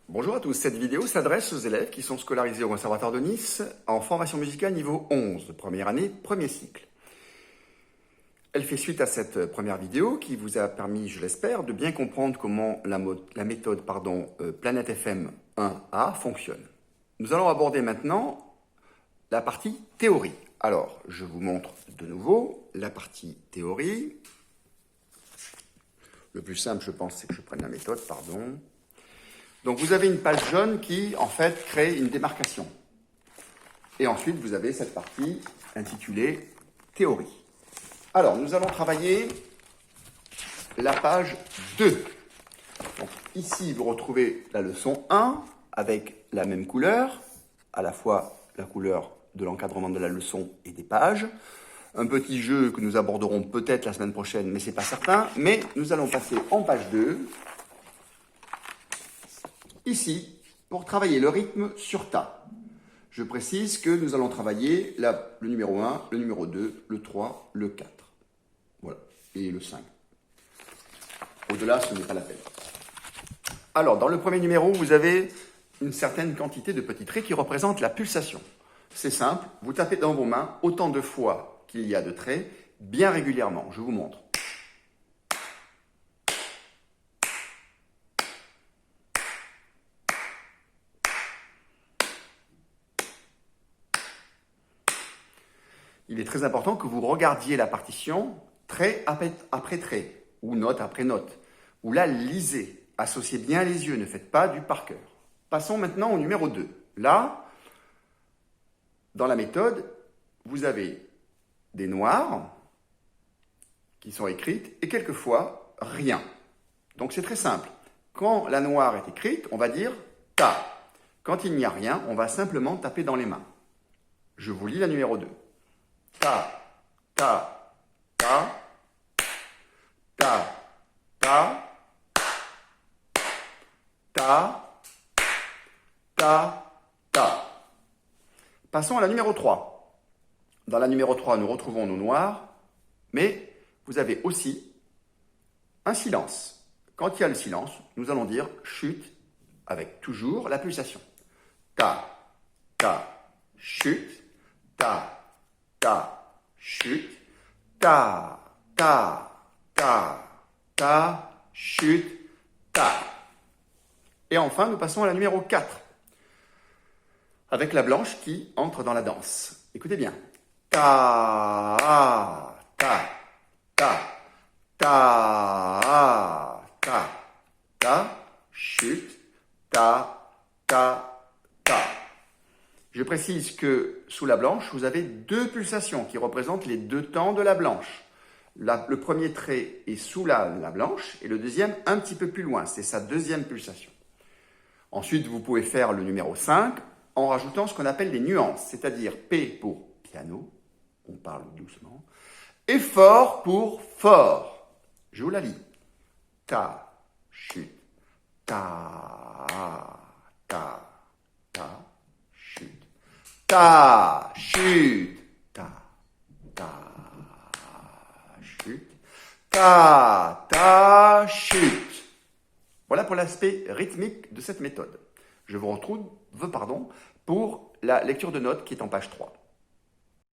Bonjour à tous, cette vidéo s'adresse aux élèves qui sont scolarisés au Conservatoire de Nice en formation musicale niveau 11, première année, premier cycle. Elle fait suite à cette première vidéo qui vous a permis, je l'espère, de bien comprendre comment la méthode Planète FM 1A fonctionne. Nous allons aborder maintenant la partie théorie. Alors, je vous montre de nouveau la partie théorie. Le plus simple, je pense, c'est que je prenne la méthode, pardon. Donc, vous avez une page jaune qui, en fait, crée une démarcation. Et ensuite, vous avez cette partie intitulée théorie. Alors, nous allons travailler la page 2. Donc, ici, vous retrouvez la leçon 1 avec la même couleur, à la fois la couleur de l'encadrement de la leçon et des pages. Un petit jeu que nous aborderons peut-être la semaine prochaine, mais ce n'est pas certain. Mais nous allons passer en page 2, ici, pour travailler le rythme sur Ta. Je précise que nous allons travailler le numéro 1, le numéro 2, le 3, le 4. Voilà, et le 5. Au-delà, ce n'est pas la peine. Alors, dans le premier numéro, vous avez une certaine quantité de petits traits qui représentent la pulsation. C'est simple, vous tapez dans vos mains autant de fois qu'il y a de traits, bien régulièrement. Je vous montre. Il est très important que vous regardiez la partition trait après trait, ou note après note. Ou la lisez. Associez bien les yeux, ne faites pas du par cœur. Passons maintenant au numéro 2. Là, dans la méthode, vous avez des noirs qui sont écrites et quelquefois rien. Donc c'est très simple. Quand la noire est écrite, on va dire Ta. Quand il n'y a rien, on va simplement taper dans les mains. Je vous lis la numéro 2. Ta, ta, ta, ta, ta, ta, ta, ta. Passons à la numéro 3. Dans la numéro 3, nous retrouvons nos noirs, mais vous avez aussi un silence. Quand il y a le silence, nous allons dire chute avec toujours la pulsation. Ta, ta, chute, ta, ta, chute, ta, ta, ta, ta, chute, ta. Et enfin, nous passons à la numéro 4, avec la blanche qui entre dans la danse. Écoutez bien. Ta, ta, ta, ta, ta, ta, chute, ta, ta, ta. Je précise que sous la blanche, vous avez deux pulsations qui représentent les deux temps de la blanche. Le premier trait est sous la blanche et le deuxième un petit peu plus loin. C'est sa deuxième pulsation. Ensuite, vous pouvez faire le numéro 5 en rajoutant ce qu'on appelle les nuances, c'est-à-dire P pour piano, on parle doucement, et fort pour fort. Je vous la lis. Ta, chute, ta, ta, ta, chute. Ta, chute, ta, chute, ta, chute. Voilà pour l'aspect rythmique de cette méthode. Je vous retrouve, pour la lecture de notes qui est en page 3.